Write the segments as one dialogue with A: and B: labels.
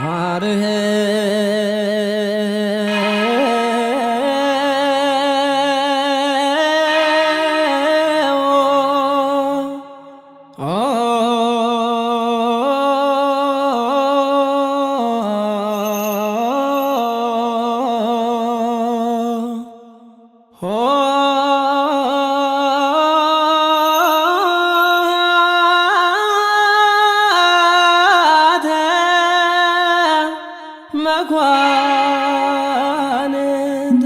A: አርህ መኳንንት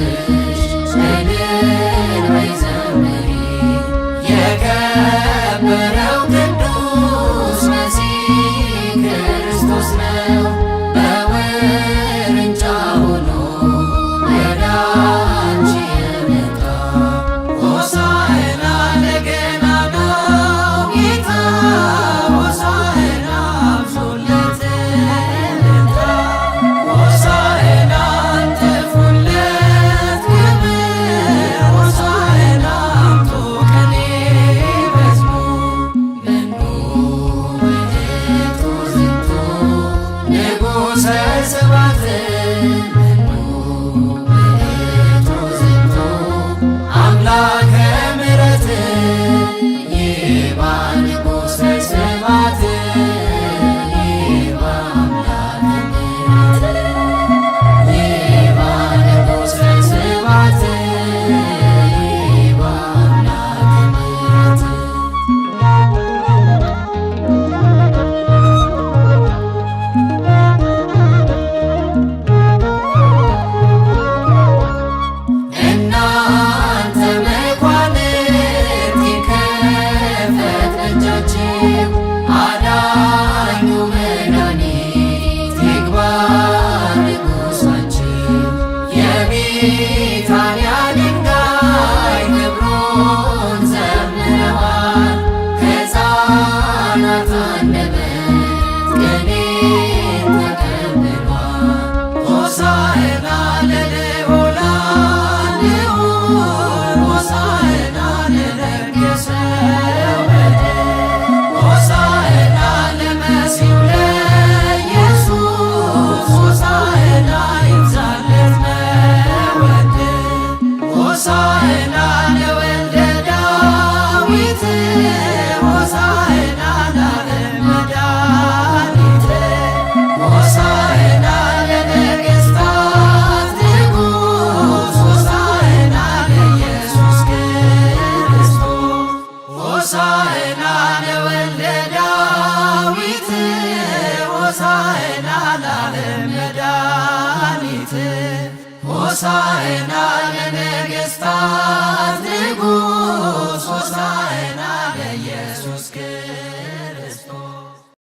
B: ለራስሽ እልል በይ ዘምሪ የከበረው ቅዱስ መሲህ ክርስቶስ ነው በውርንጫ ሆኖ ወደ አንቺ የመጣ ሆሳዕና ለገናናው ጌታ ሆሳዕና አብዙለት እልልታ ሆሳዕና አንጥፉለት ክብር ሆሳዕና አምጡ ቅኔ መዝሙር መኑ ውእቱ ዝንቱ ንጉሠ ስብሐት መኑ ውእቱ ዝንቱ አምላከ ምሕረት ይባ ንጉሠ ስብሐት ይባ አምላከ ምሕረት ይባ ንጉሠ ስብሐት ይባ አምላከ ምሕረት እናንተ መኳንንት ይከፈት ደጃችሁ አዳኙ መድኃኒት ይግባ ንጉሣችሁ የቢታንያ ድንጋይ ክብሩን ዘምረዋል ከሕፃናት አንደበት ቅኔን ተቀብሏል ሆሳዕና ለልዑላን ልዑል ሆሳዕና ለነገሠው በድል ሆሳዕና ለመሲሑ ለኢየሱስ ሆሳዕና ይብዛለት መወድድ ሆሳዕና ለወልደ ዳዊት ሆሳዕና ለዓለም መድኃኒት ሆሳዕና ለነገሥታት ንጉሥ ሆሳዕና ለኢየሱስ ክርስቶስ ሆሳዕና ለወልደ ዳዊት ሆሳዕና ለዓለም መድኃኒት ሆሳዕና ለነገሥታት ንጉሥ ሆሳዕና